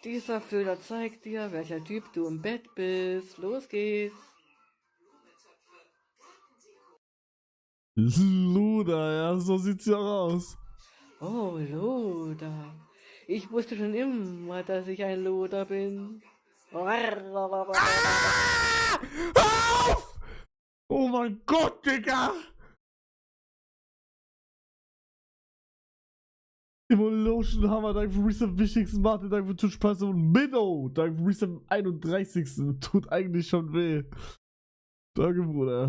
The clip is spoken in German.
Dieser Füller zeigt dir, welcher Typ du im Bett bist. Los geht's. Luder, ja, so sieht's ja aus. Oh, Loder. Ich wusste schon immer, dass ich ein Loder bin. Ah! Auf! Oh mein Gott, Digga! Evolution Hammer, danke für Reset am wichtigsten, Martin, danke für Twitch und Minnow, danke für Reset am 31. Tut eigentlich schon weh. Danke, Bruder.